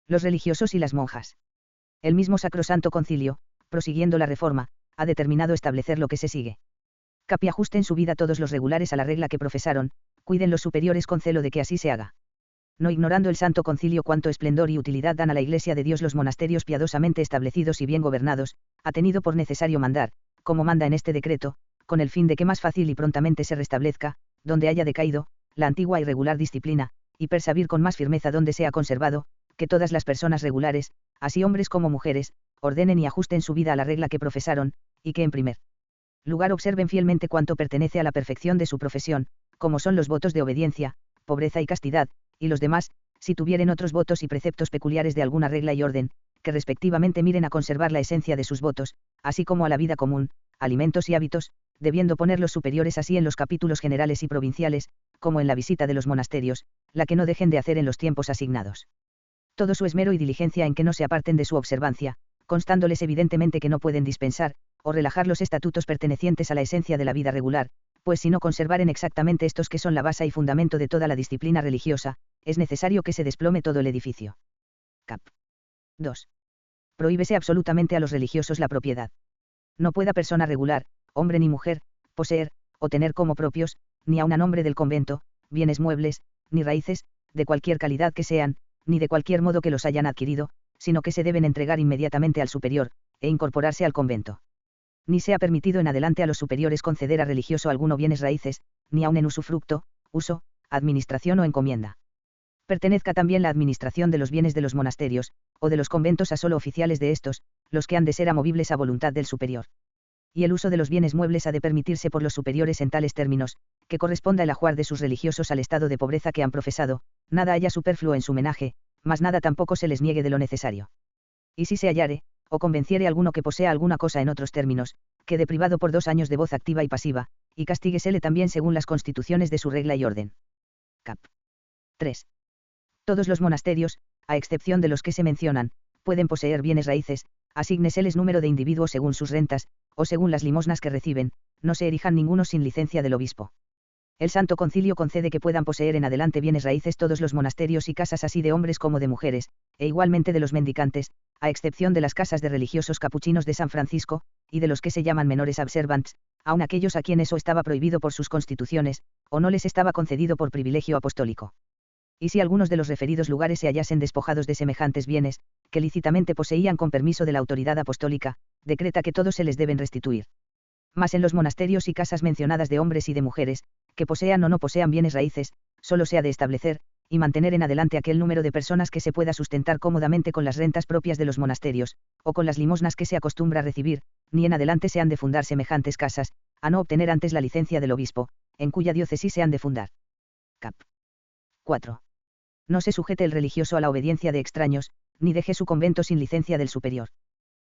Los religiosos y las monjas. El mismo Sacrosanto Concilio, prosiguiendo la reforma, ha determinado establecer lo que se sigue. Capi ajusten su vida todos los regulares a la regla que profesaron, cuiden los superiores con celo de que así se haga. No ignorando el Santo Concilio cuánto esplendor y utilidad dan a la Iglesia de Dios los monasterios piadosamente establecidos y bien gobernados, ha tenido por necesario mandar, como manda en este decreto, con el fin de que más fácil y prontamente se restablezca, donde haya decaído, la antigua y regular disciplina, y persabir con más firmeza donde se ha conservado, que todas las personas regulares, así hombres como mujeres, ordenen y ajusten su vida a la regla que profesaron, y que en primer lugar observen fielmente cuanto pertenece a la perfección de su profesión, como son los votos de obediencia, pobreza y castidad, y los demás, si tuvieren otros votos y preceptos peculiares de alguna regla y orden, que respectivamente miren a conservar la esencia de sus votos, así como a la vida común, alimentos y hábitos, debiendo poner los superiores así en los capítulos generales y provinciales, como en la visita de los monasterios, la que no dejen de hacer en los tiempos asignados. Todo su esmero y diligencia en que no se aparten de su observancia, constándoles evidentemente que no pueden dispensar, o relajar los estatutos pertenecientes a la esencia de la vida regular, pues si no conservaren exactamente estos que son la base y fundamento de toda la disciplina religiosa, es necesario que se desplome todo el edificio. Cap. 2. Prohíbese absolutamente a los religiosos la propiedad. No pueda persona regular, hombre ni mujer, poseer, o tener como propios, ni aun a nombre del convento, bienes muebles, ni raíces, de cualquier calidad que sean, ni de cualquier modo que los hayan adquirido, sino que se deben entregar inmediatamente al superior, e incorporarse al convento. Ni sea permitido en adelante a los superiores conceder a religioso alguno bienes raíces, ni aun en usufructo, uso, administración o encomienda. Pertenezca también la administración de los bienes de los monasterios, o de los conventos a solo oficiales de estos, los que han de ser amovibles a voluntad del superior. Y el uso de los bienes muebles ha de permitirse por los superiores en tales términos, que corresponda el ajuar de sus religiosos al estado de pobreza que han profesado, nada haya superfluo en su menaje, mas nada tampoco se les niegue de lo necesario. Y si se hallare, o convenciere alguno que posea alguna cosa en otros términos, quede privado por 2 años de voz activa y pasiva, y castíguesele también según las constituciones de su regla y orden. Cap. 3. Todos los monasterios, a excepción de los que se mencionan, pueden poseer bienes raíces, asígneseles número de individuos según sus rentas, o según las limosnas que reciben, no se erijan ninguno sin licencia del obispo. El Santo Concilio concede que puedan poseer en adelante bienes raíces todos los monasterios y casas así de hombres como de mujeres, e igualmente de los mendicantes, a excepción de las casas de religiosos capuchinos de San Francisco, y de los que se llaman menores observants, aun aquellos a quienes o estaba prohibido por sus constituciones, o no les estaba concedido por privilegio apostólico. Y si algunos de los referidos lugares se hallasen despojados de semejantes bienes, que lícitamente poseían con permiso de la autoridad apostólica, decreta que todos se les deben restituir. Mas en los monasterios y casas mencionadas de hombres y de mujeres, que posean o no posean bienes raíces, solo se ha de establecer, y mantener en adelante aquel número de personas que se pueda sustentar cómodamente con las rentas propias de los monasterios, o con las limosnas que se acostumbra recibir, ni en adelante se han de fundar semejantes casas, a no obtener antes la licencia del obispo, en cuya diócesis se han de fundar. Cap. 4. No se sujete el religioso a la obediencia de extraños, ni deje su convento sin licencia del superior.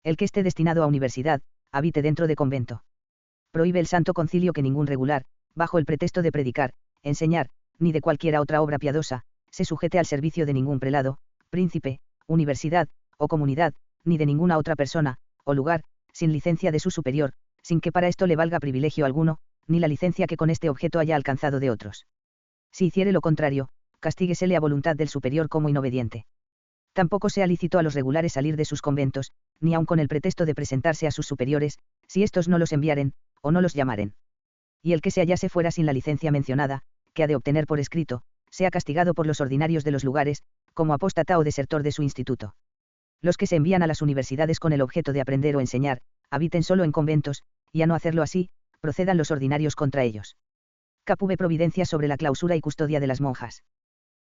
El que esté destinado a universidad, habite dentro de convento. Prohíbe el Santo Concilio que ningún regular, bajo el pretexto de predicar, enseñar, ni de cualquiera otra obra piadosa, se sujete al servicio de ningún prelado, príncipe, universidad, o comunidad, ni de ninguna otra persona, o lugar, sin licencia de su superior, sin que para esto le valga privilegio alguno, ni la licencia que con este objeto haya alcanzado de otros. Si hiciere lo contrario, castíguesele a voluntad del superior como inobediente. Tampoco sea lícito a los regulares salir de sus conventos, ni aun con el pretexto de presentarse a sus superiores, si éstos no los enviaren, o no los llamaren. Y el que se hallase fuera sin la licencia mencionada, que ha de obtener por escrito, sea castigado por los ordinarios de los lugares, como apóstata o desertor de su instituto. Los que se envían a las universidades con el objeto de aprender o enseñar, habiten solo en conventos, y a no hacerlo así, procedan los ordinarios contra ellos. Capube providencia sobre la clausura y custodia de las monjas.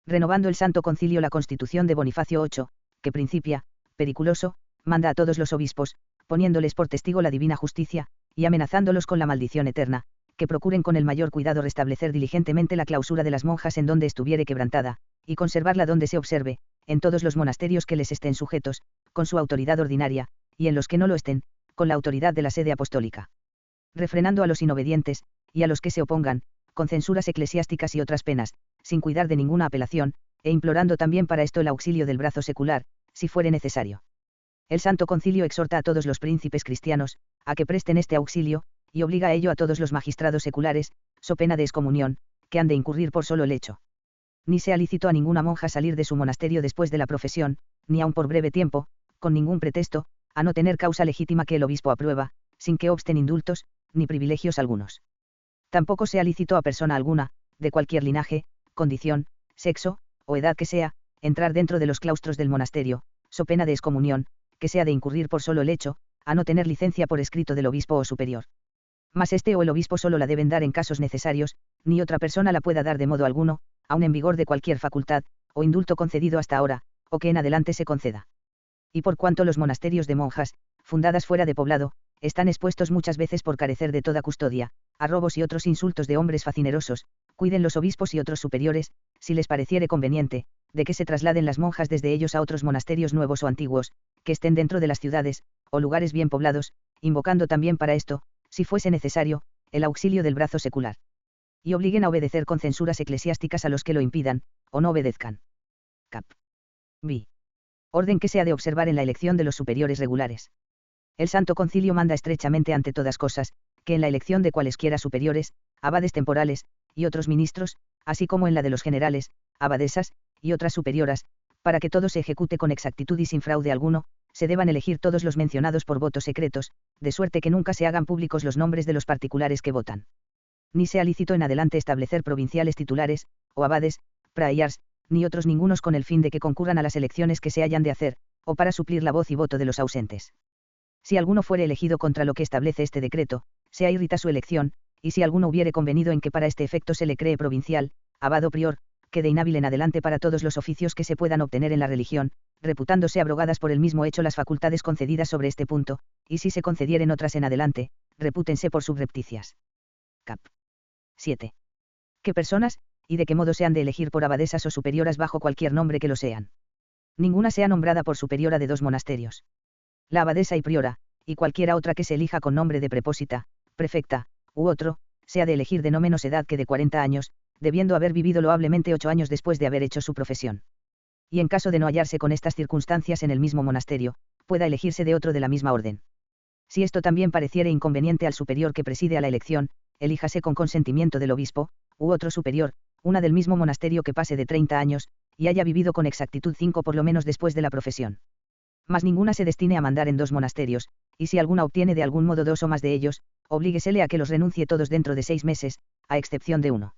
Renovando el Santo Concilio la Constitución de Bonifacio VIII, que principia, periculoso, manda a todos los obispos, poniéndoles por testigo la divina justicia, y amenazándolos con la maldición eterna, que procuren con el mayor cuidado restablecer diligentemente la clausura de las monjas en donde estuviere quebrantada, y conservarla donde se observe, en todos los monasterios que les estén sujetos, con su autoridad ordinaria, y en los que no lo estén, con la autoridad de la sede apostólica. Refrenando a los inobedientes, y a los que se opongan, con censuras eclesiásticas y otras penas, sin cuidar de ninguna apelación, e implorando también para esto el auxilio del brazo secular, si fuere necesario. El Santo Concilio exhorta a todos los príncipes cristianos, a que presten este auxilio, y obliga a ello a todos los magistrados seculares, so pena de excomunión, que han de incurrir por solo el hecho. Ni sea lícito a ninguna monja salir de su monasterio después de la profesión, ni aun por breve tiempo, con ningún pretexto, a no tener causa legítima que el obispo aprueba, sin que obsten indultos, ni privilegios algunos. Tampoco sea lícito a persona alguna, de cualquier linaje, condición, sexo, o edad que sea, entrar dentro de los claustros del monasterio, so pena de excomunión, que sea de incurrir por solo el hecho, a no tener licencia por escrito del obispo o superior. Mas este o el obispo solo la deben dar en casos necesarios, ni otra persona la pueda dar de modo alguno, aun en vigor de cualquier facultad, o indulto concedido hasta ahora, o que en adelante se conceda. Y por cuanto los monasterios de monjas, fundadas fuera de poblado, están expuestos muchas veces por carecer de toda custodia, a robos y otros insultos de hombres facinerosos, cuiden los obispos y otros superiores, si les pareciere conveniente, de que se trasladen las monjas desde ellos a otros monasterios nuevos o antiguos, que estén dentro de las ciudades, o lugares bien poblados, invocando también para esto, si fuese necesario, el auxilio del brazo secular. Y obliguen a obedecer con censuras eclesiásticas a los que lo impidan, o no obedezcan. Cap. B. Orden que se ha de observar en la elección de los superiores regulares. El Santo Concilio manda estrechamente ante todas cosas, que en la elección de cualesquiera superiores, abades temporales, y otros ministros, así como en la de los generales, abadesas, y otras superioras, para que todo se ejecute con exactitud y sin fraude alguno, se deban elegir todos los mencionados por votos secretos, de suerte que nunca se hagan públicos los nombres de los particulares que votan. Ni sea lícito en adelante establecer provinciales titulares, o abades, praeyars, ni otros ningunos con el fin de que concurran a las elecciones que se hayan de hacer, o para suplir la voz y voto de los ausentes. Si alguno fuere elegido contra lo que establece este decreto, sea irrita su elección, y si alguno hubiere convenido en que para este efecto se le cree provincial, abad o prior, quede inhábil en adelante para todos los oficios que se puedan obtener en la religión, reputándose abrogadas por el mismo hecho las facultades concedidas sobre este punto, y si se concedieren otras en adelante, repútense por subrepticias. Cap. 7. ¿Qué personas, y de qué modo se han de elegir por abadesas o superioras bajo cualquier nombre que lo sean? Ninguna sea nombrada por superiora de dos monasterios. La abadesa y priora, y cualquiera otra que se elija con nombre de prepósita, prefecta, u otro, se ha de elegir de no menos edad que de 40 años, debiendo haber vivido loablemente 8 años después de haber hecho su profesión. Y en caso de no hallarse con estas circunstancias en el mismo monasterio, pueda elegirse de otro de la misma orden. Si esto también pareciere inconveniente al superior que preside a la elección, elíjase con consentimiento del obispo, u otro superior, una del mismo monasterio que pase de 30 años, y haya vivido con exactitud 5 por lo menos después de la profesión. Mas ninguna se destine a mandar en dos monasterios, y si alguna obtiene de algún modo dos o más de ellos, oblíguesele a que los renuncie todos dentro de 6 meses, a excepción de uno.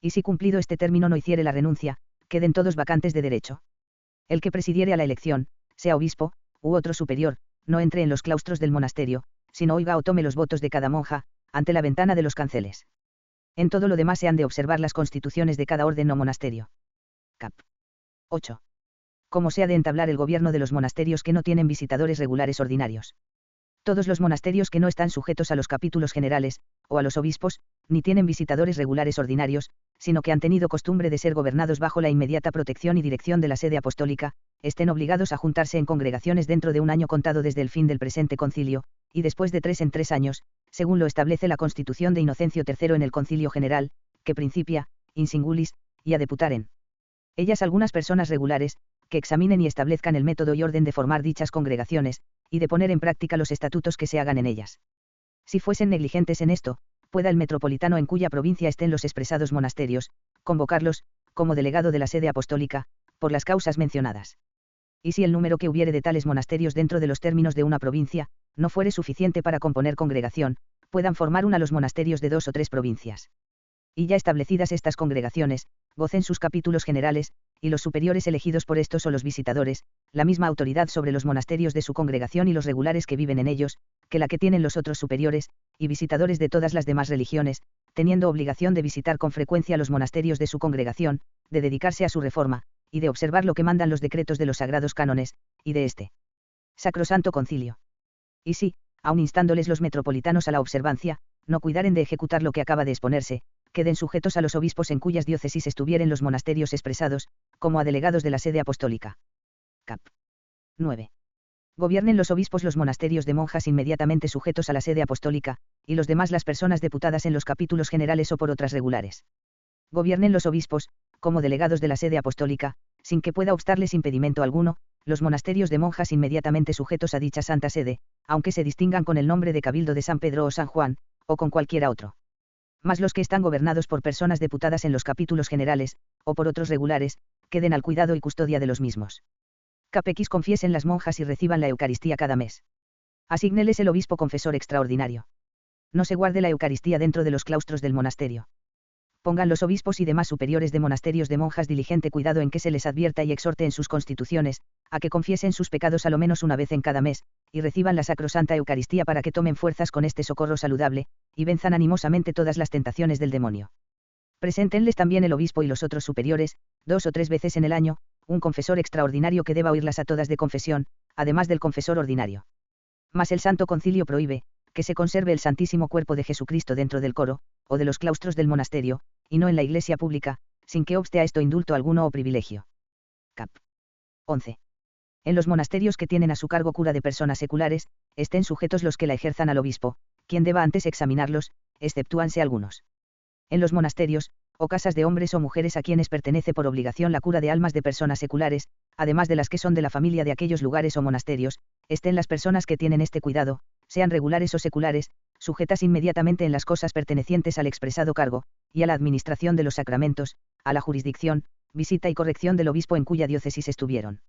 Y si cumplido este término no hiciere la renuncia, queden todos vacantes de derecho. El que presidiere a la elección, sea obispo, u otro superior, no entre en los claustros del monasterio, sino oiga o tome los votos de cada monja, ante la ventana de los canceles. En todo lo demás se han de observar las constituciones de cada orden o monasterio. Cap. 8. Cómo se ha de entablar el gobierno de los monasterios que no tienen visitadores regulares ordinarios. Todos los monasterios que no están sujetos a los capítulos generales, o a los obispos, ni tienen visitadores regulares ordinarios, sino que han tenido costumbre de ser gobernados bajo la inmediata protección y dirección de la sede apostólica, estén obligados a juntarse en congregaciones dentro de un año contado desde el fin del presente concilio, y después de 3 en 3 años, según lo establece la Constitución de Inocencio III en el Concilio General, que principia, in singulis, y a deputaren. Ellas algunas personas regulares, que examinen y establezcan el método y orden de formar dichas congregaciones, y de poner en práctica los estatutos que se hagan en ellas. Si fuesen negligentes en esto, pueda el metropolitano en cuya provincia estén los expresados monasterios, convocarlos, como delegado de la sede apostólica, por las causas mencionadas. Y si el número que hubiere de tales monasterios dentro de los términos de una provincia, no fuere suficiente para componer congregación, puedan formar una los monasterios de 2 o 3 provincias. Y ya establecidas estas congregaciones, gocen sus capítulos generales, y los superiores elegidos por estos o los visitadores, la misma autoridad sobre los monasterios de su congregación y los regulares que viven en ellos, que la que tienen los otros superiores, y visitadores de todas las demás religiones, teniendo obligación de visitar con frecuencia los monasterios de su congregación, de dedicarse a su reforma, y de observar lo que mandan los decretos de los sagrados cánones, y de este Sacrosanto Concilio. Y si, aun instándoles los metropolitanos a la observancia, no cuidaren de ejecutar lo que acaba de exponerse, queden sujetos a los obispos en cuyas diócesis estuvieren los monasterios expresados, como a delegados de la sede apostólica. Cap. 9. Gobiernen los obispos los monasterios de monjas inmediatamente sujetos a la sede apostólica, y los demás las personas deputadas en los capítulos generales o por otras regulares. Gobiernen los obispos, como delegados de la sede apostólica, sin que pueda obstarles impedimento alguno, los monasterios de monjas inmediatamente sujetos a dicha santa sede, aunque se distingan con el nombre de Cabildo de San Pedro o San Juan, o con cualquiera otro. Mas los que están gobernados por personas deputadas en los capítulos generales, o por otros regulares, queden al cuidado y custodia de los mismos. X confiesen las monjas y reciban la Eucaristía cada mes. Asígneles el obispo confesor extraordinario. No se guarde la Eucaristía dentro de los claustros del monasterio. Pongan los obispos y demás superiores de monasterios de monjas diligente cuidado en que se les advierta y exhorte en sus constituciones, a que confiesen sus pecados a lo menos una vez en cada mes, y reciban la sacrosanta Eucaristía para que tomen fuerzas con este socorro saludable, y venzan animosamente todas las tentaciones del demonio. Preséntenles también el obispo y los otros superiores, 2 o 3 veces en el año, un confesor extraordinario que deba oírlas a todas de confesión, además del confesor ordinario. Mas el Santo Concilio prohíbe, que se conserve el Santísimo Cuerpo de Jesucristo dentro del coro, o de los claustros del monasterio, y no en la iglesia pública, sin que obste a esto indulto alguno o privilegio. Cap. 11. En los monasterios que tienen a su cargo cura de personas seculares, estén sujetos los que la ejerzan al obispo, quien deba antes examinarlos, exceptúanse algunos. En los monasterios, o casas de hombres o mujeres a quienes pertenece por obligación la cura de almas de personas seculares, además de las que son de la familia de aquellos lugares o monasterios, estén las personas que tienen este cuidado, sean regulares o seculares, sujetas inmediatamente en las cosas pertenecientes al expresado cargo, y a la administración de los sacramentos, a la jurisdicción, visita y corrección del obispo en cuya diócesis estuvieron.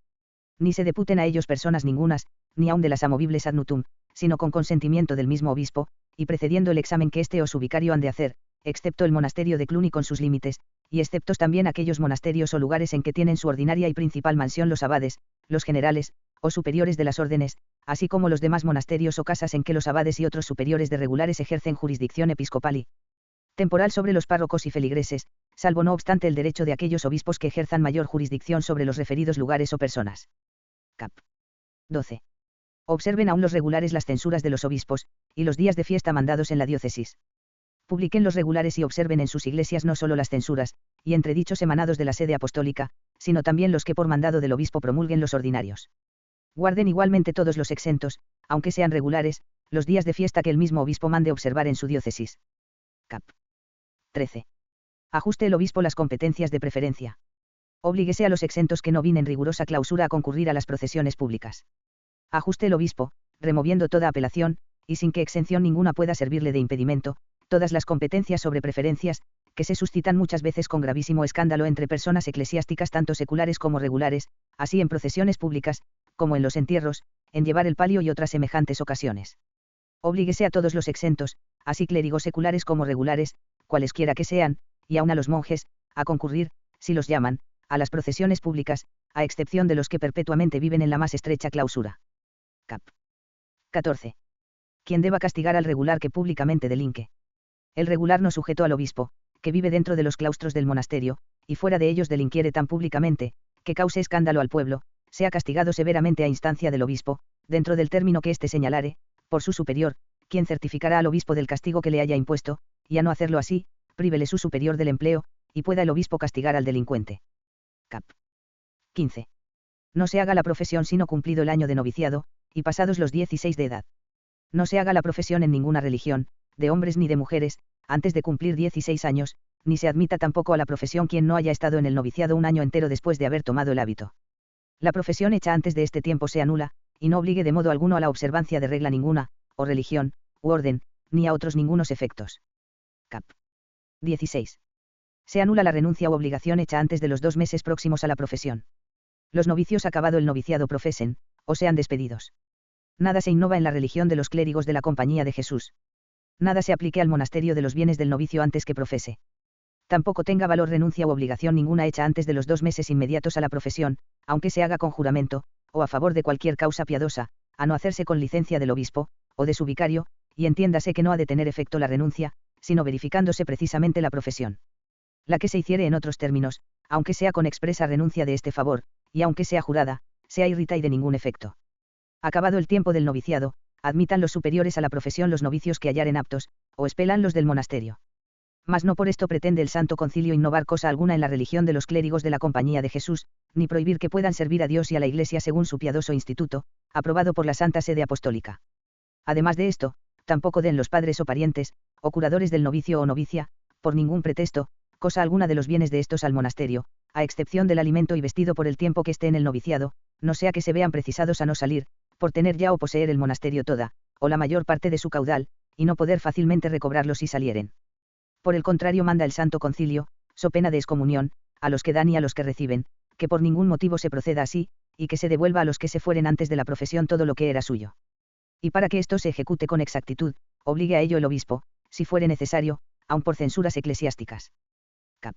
Ni se deputen a ellos personas ningunas, ni aun de las amovibles ad nutum, sino con consentimiento del mismo obispo, y precediendo el examen que éste o su vicario han de hacer, excepto el monasterio de Cluny con sus límites, y exceptos también aquellos monasterios o lugares en que tienen su ordinaria y principal mansión los abades, los generales, o superiores de las órdenes, así como los demás monasterios o casas en que los abades y otros superiores de regulares ejercen jurisdicción episcopal y temporal sobre los párrocos y feligreses, salvo no obstante el derecho de aquellos obispos que ejerzan mayor jurisdicción sobre los referidos lugares o personas. Cap. 12. Observen aún los regulares las censuras de los obispos, y los días de fiesta mandados en la diócesis. Publiquen los regulares y observen en sus iglesias no solo las censuras, y entredichos emanados de la sede apostólica, sino también los que por mandado del obispo promulguen los ordinarios. Guarden igualmente todos los exentos, aunque sean regulares, los días de fiesta que el mismo obispo mande observar en su diócesis. Cap. 13. Ajuste el obispo las competencias de preferencia. Oblíguese a los exentos que no vienen en rigurosa clausura a concurrir a las procesiones públicas. Ajuste el obispo, removiendo toda apelación, y sin que exención ninguna pueda servirle de impedimento, todas las competencias sobre preferencias, que se suscitan muchas veces con gravísimo escándalo entre personas eclesiásticas tanto seculares como regulares, así en procesiones públicas, como en los entierros, en llevar el palio y otras semejantes ocasiones. Oblíguese a todos los exentos, así clérigos seculares como regulares, cualesquiera que sean, y aun a los monjes, a concurrir, si los llaman, a las procesiones públicas, a excepción de los que perpetuamente viven en la más estrecha clausura. Cap. 14. Quien deba castigar al regular que públicamente delinque. El regular no sujeto al obispo, que vive dentro de los claustros del monasterio, y fuera de ellos delinquiere tan públicamente, que cause escándalo al pueblo, sea castigado severamente a instancia del obispo, dentro del término que éste señalare, por su superior, quien certificará al obispo del castigo que le haya impuesto, y a no hacerlo así, prívele su superior del empleo, y pueda el obispo castigar al delincuente. Cap. 15. No se haga la profesión sino cumplido el año de noviciado, y pasados los 16 de edad. No se haga la profesión en ninguna religión, de hombres ni de mujeres, antes de cumplir 16 años, ni se admita tampoco a la profesión quien no haya estado en el noviciado un año entero después de haber tomado el hábito. La profesión hecha antes de este tiempo sea nula, y no obligue de modo alguno a la observancia de regla ninguna, o religión, u orden, ni a otros ningunos efectos. Cap. 16. Se anula la renuncia u obligación hecha antes de los 2 meses próximos a la profesión. Los novicios acabado el noviciado profesen, o sean despedidos. Nada se innova en la religión de los clérigos de la Compañía de Jesús. Nada se aplique al monasterio de los bienes del novicio antes que profese. Tampoco tenga valor renuncia u obligación ninguna hecha antes de los 2 meses inmediatos a la profesión, aunque se haga con juramento, o a favor de cualquier causa piadosa, a no hacerse con licencia del obispo, o de su vicario, y entiéndase que no ha de tener efecto la renuncia, sino verificándose precisamente la profesión. La que se hiciere en otros términos, aunque sea con expresa renuncia de este favor, y aunque sea jurada, sea irrita y de ningún efecto. Acabado el tiempo del noviciado, admitan los superiores a la profesión los novicios que hallaren aptos, o expelan los del monasterio. Mas no por esto pretende el Santo Concilio innovar cosa alguna en la religión de los clérigos de la Compañía de Jesús, ni prohibir que puedan servir a Dios y a la Iglesia según su piadoso instituto, aprobado por la Santa Sede Apostólica. Además de esto, tampoco den los padres o parientes, o curadores del novicio o novicia, por ningún pretexto, cosa alguna de los bienes de estos al monasterio, a excepción del alimento y vestido por el tiempo que esté en el noviciado, no sea que se vean precisados a no salir, por tener ya o poseer el monasterio toda, o la mayor parte de su caudal, y no poder fácilmente recobrarlo si salieren. Por el contrario manda el Santo Concilio, so pena de excomunión, a los que dan y a los que reciben, que por ningún motivo se proceda así, y que se devuelva a los que se fueren antes de la profesión todo lo que era suyo. Y para que esto se ejecute con exactitud, obligue a ello el obispo, si fuere necesario, aun por censuras eclesiásticas. Cap.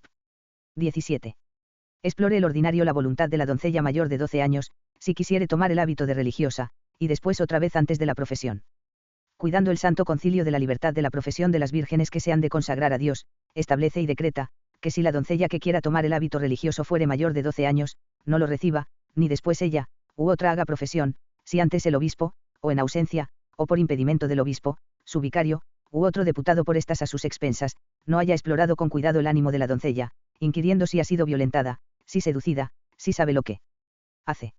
17. Explore el ordinario la voluntad de la doncella mayor de 12 años, si quisiere tomar el hábito de religiosa, y después otra vez antes de la profesión. Cuidando el Santo Concilio de la libertad de la profesión de las vírgenes que se han de consagrar a Dios, establece y decreta, que si la doncella que quiera tomar el hábito religioso fuere mayor de 12 años, no lo reciba, ni después ella, u otra haga profesión, si antes el obispo, o en ausencia, o por impedimento del obispo, su vicario, u otro deputado por estas a sus expensas, no haya explorado con cuidado el ánimo de la doncella, inquiriendo si ha sido violentada, si seducida, si sabe lo que hace.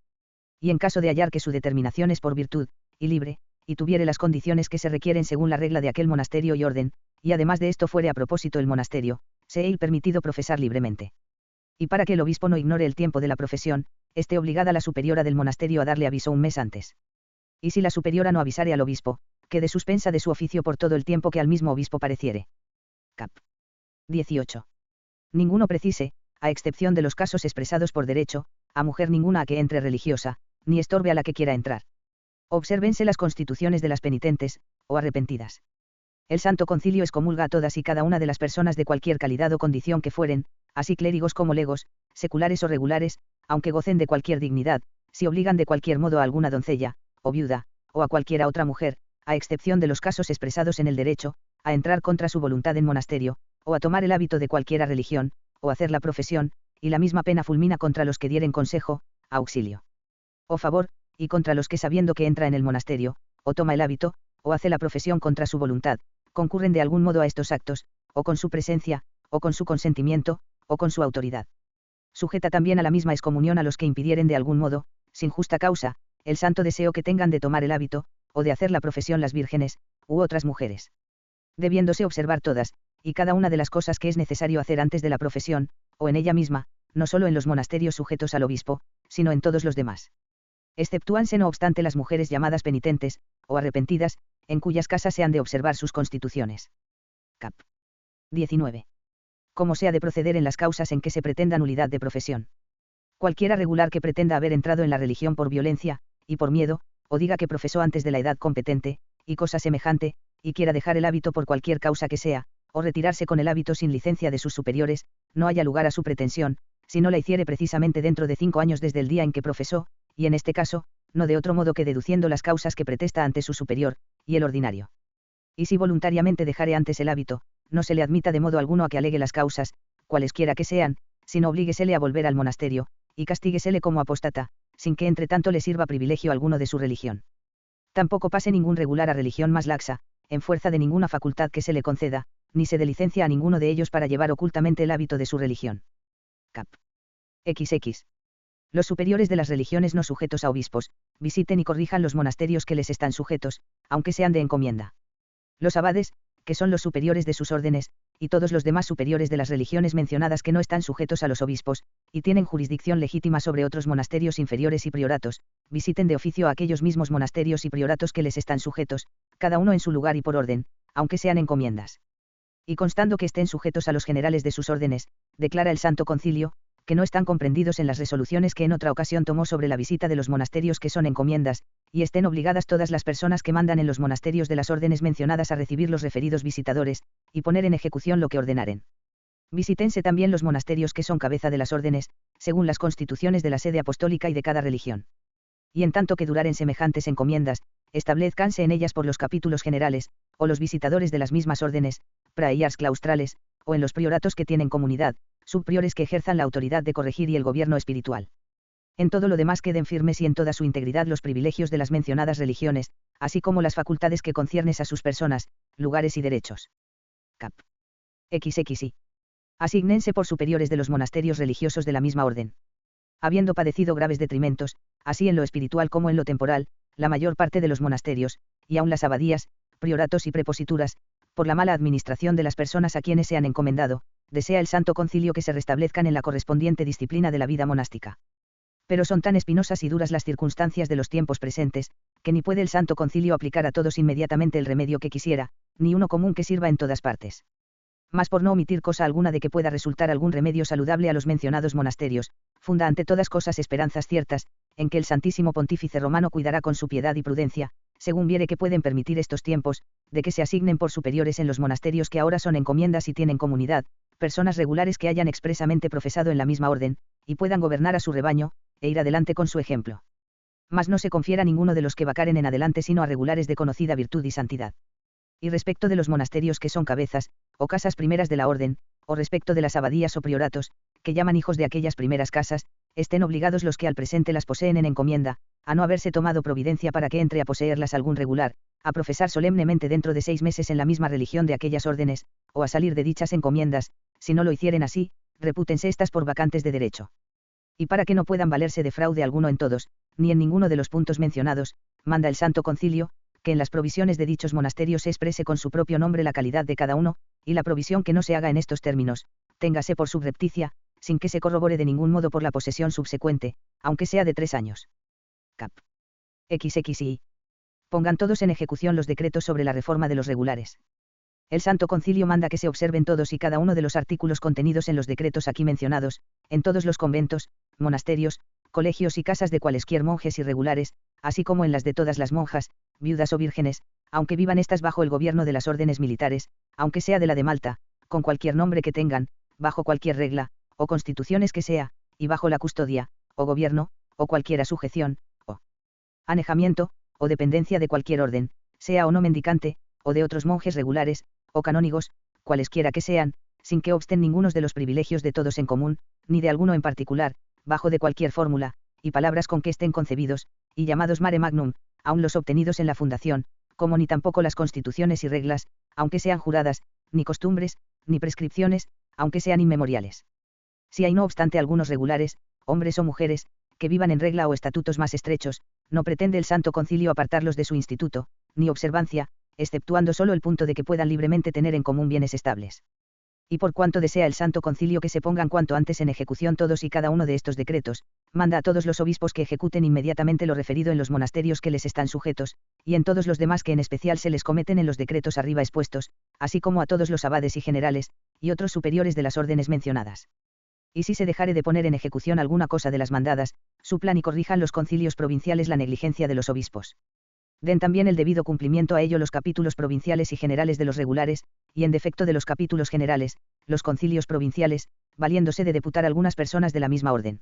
Y en caso de hallar que su determinación es por virtud, y libre, y tuviere las condiciones que se requieren según la regla de aquel monasterio y orden, y además de esto fuere a propósito el monasterio, se hé permitido profesar libremente. Y para que el obispo no ignore el tiempo de la profesión, esté obligada la superiora del monasterio a darle aviso un mes antes. Y si la superiora no avisare al obispo, quede suspensa de su oficio por todo el tiempo que al mismo obispo pareciere. Cap. 18. Ninguno precise, a excepción de los casos expresados por derecho, a mujer ninguna a que entre religiosa, ni estorbe a la que quiera entrar. Obsérvense las constituciones de las penitentes, o arrepentidas. El Santo Concilio excomulga a todas y cada una de las personas de cualquier calidad o condición que fueren, así clérigos como legos, seculares o regulares, aunque gocen de cualquier dignidad, si obligan de cualquier modo a alguna doncella, o viuda, o a cualquiera otra mujer, a excepción de los casos expresados en el derecho, a entrar contra su voluntad en monasterio, o a tomar el hábito de cualquiera religión, o hacer la profesión, y la misma pena fulmina contra los que dieren consejo, auxilio o favor, y contra los que sabiendo que entra en el monasterio, o toma el hábito, o hace la profesión contra su voluntad, concurren de algún modo a estos actos, o con su presencia, o con su consentimiento, o con su autoridad. Sujeta también a la misma excomunión a los que impidieren de algún modo, sin justa causa, el santo deseo que tengan de tomar el hábito, o de hacer la profesión las vírgenes, u otras mujeres. Debiéndose observar todas, y cada una de las cosas que es necesario hacer antes de la profesión, o en ella misma, no solo en los monasterios sujetos al obispo, sino en todos los demás. Exceptúanse no obstante las mujeres llamadas penitentes, o arrepentidas, en cuyas casas se han de observar sus constituciones. Cap. 19. Cómo se ha de proceder en las causas en que se pretenda nulidad de profesión. Cualquiera regular que pretenda haber entrado en la religión por violencia, y por miedo, o diga que profesó antes de la edad competente, y cosa semejante, y quiera dejar el hábito por cualquier causa que sea, o retirarse con el hábito sin licencia de sus superiores, no haya lugar a su pretensión, si no la hiciere precisamente dentro de 5 años desde el día en que profesó, y en este caso, no de otro modo que deduciendo las causas que pretesta ante su superior, y el ordinario. Y si voluntariamente dejare antes el hábito, no se le admita de modo alguno a que alegue las causas, cualesquiera que sean, sino oblíguesele a volver al monasterio, y castíguesele como apóstata, sin que entre tanto le sirva privilegio alguno de su religión. Tampoco pase ningún regular a religión más laxa, en fuerza de ninguna facultad que se le conceda, ni se dé licencia a ninguno de ellos para llevar ocultamente el hábito de su religión. Cap. XX. Los superiores de las religiones no sujetos a obispos, visiten y corrijan los monasterios que les están sujetos, aunque sean de encomienda. Los abades, que son los superiores de sus órdenes, y todos los demás superiores de las religiones mencionadas que no están sujetos a los obispos, y tienen jurisdicción legítima sobre otros monasterios inferiores y prioratos, visiten de oficio a aquellos mismos monasterios y prioratos que les están sujetos, cada uno en su lugar y por orden, aunque sean encomiendas. Y constando que estén sujetos a los generales de sus órdenes, declara el Santo Concilio, que no están comprendidos en las resoluciones que en otra ocasión tomó sobre la visita de los monasterios que son encomiendas, y estén obligadas todas las personas que mandan en los monasterios de las órdenes mencionadas a recibir los referidos visitadores, y poner en ejecución lo que ordenaren. Visítense también los monasterios que son cabeza de las órdenes, según las constituciones de la sede apostólica y de cada religión. Y en tanto que duraren semejantes encomiendas, establezcanse en ellas por los capítulos generales, o los visitadores de las mismas órdenes, praeíars claustrales, o en los prioratos que tienen comunidad, subpriores que ejerzan la autoridad de corregir y el gobierno espiritual. En todo lo demás queden firmes y en toda su integridad los privilegios de las mencionadas religiones, así como las facultades que conciernes a sus personas, lugares y derechos. Cap. XXI. Asígnense por superiores de los monasterios religiosos de la misma orden. Habiendo padecido graves detrimentos, así en lo espiritual como en lo temporal, la mayor parte de los monasterios, y aun las abadías, prioratos y preposituras, por la mala administración de las personas a quienes se han encomendado, desea el Santo Concilio que se restablezcan en la correspondiente disciplina de la vida monástica. Pero son tan espinosas y duras las circunstancias de los tiempos presentes, que ni puede el Santo Concilio aplicar a todos inmediatamente el remedio que quisiera, ni uno común que sirva en todas partes. Mas por no omitir cosa alguna de que pueda resultar algún remedio saludable a los mencionados monasterios, funda ante todas cosas esperanzas ciertas, en que el Santísimo Pontífice Romano cuidará con su piedad y prudencia, según viere que pueden permitir estos tiempos, de que se asignen por superiores en los monasterios que ahora son encomiendas y tienen comunidad, personas regulares que hayan expresamente profesado en la misma orden, y puedan gobernar a su rebaño, e ir adelante con su ejemplo. Mas no se confiera a ninguno de los que vacaren en adelante sino a regulares de conocida virtud y santidad. Y respecto de los monasterios que son cabezas, o casas primeras de la orden, o respecto de las abadías o prioratos, que llaman hijos de aquellas primeras casas, estén obligados los que al presente las poseen en encomienda, a no haberse tomado providencia para que entre a poseerlas algún regular, a profesar solemnemente dentro de 6 meses en la misma religión de aquellas órdenes, o a salir de dichas encomiendas, si no lo hicieren así, repútense estas por vacantes de derecho. Y para que no puedan valerse de fraude alguno en todos, ni en ninguno de los puntos mencionados, manda el Santo Concilio, que en las provisiones de dichos monasterios se exprese con su propio nombre la calidad de cada uno, y la provisión que no se haga en estos términos, téngase por subrepticia, sin que se corrobore de ningún modo por la posesión subsecuente, aunque sea de 3 años. Cap. XXI. Pongan todos en ejecución los decretos sobre la reforma de los regulares. El Santo Concilio manda que se observen todos y cada uno de los artículos contenidos en los decretos aquí mencionados, en todos los conventos, monasterios, colegios y casas de cualesquier monjes irregulares, así como en las de todas las monjas, viudas o vírgenes, aunque vivan éstas bajo el gobierno de las órdenes militares, aunque sea de la de Malta, con cualquier nombre que tengan, bajo cualquier regla, o constituciones que sea, y bajo la custodia, o gobierno, o cualquiera sujeción, o anejamiento, o dependencia de cualquier orden, sea o no mendicante, o de otros monjes regulares, o canónigos, cualesquiera que sean, sin que obsten ningunos de los privilegios de todos en común, ni de alguno en particular, bajo de cualquier fórmula, y palabras con que estén concebidos, y llamados mare magnum, aun los obtenidos en la fundación, como ni tampoco las constituciones y reglas, aunque sean juradas, ni costumbres, ni prescripciones, aunque sean inmemoriales. Si hay no obstante algunos regulares, hombres o mujeres, que vivan en regla o estatutos más estrechos, no pretende el Santo Concilio apartarlos de su instituto, ni observancia, exceptuando solo el punto de que puedan libremente tener en común bienes estables. Y por cuanto desea el Santo Concilio que se pongan cuanto antes en ejecución todos y cada uno de estos decretos, manda a todos los obispos que ejecuten inmediatamente lo referido en los monasterios que les están sujetos, y en todos los demás que en especial se les cometen en los decretos arriba expuestos, así como a todos los abades y generales, y otros superiores de las órdenes mencionadas. Y si se dejare de poner en ejecución alguna cosa de las mandadas, suplan y corrijan los concilios provinciales la negligencia de los obispos. Den también el debido cumplimiento a ello los capítulos provinciales y generales de los regulares, y en defecto de los capítulos generales, los concilios provinciales, valiéndose de deputar algunas personas de la misma orden.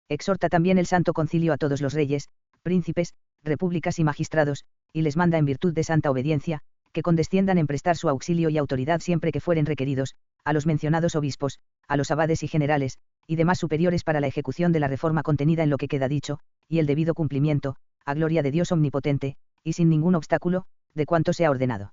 Exhorta también el Santo Concilio a todos los reyes, príncipes, repúblicas y magistrados, y les manda en virtud de santa obediencia, que condesciendan en prestar su auxilio y autoridad siempre que fueren requeridos, a los mencionados obispos, a los abades y generales, y demás superiores para la ejecución de la reforma contenida en lo que queda dicho, y el debido cumplimiento, a gloria de Dios omnipotente, y sin ningún obstáculo, de cuanto se ha ordenado.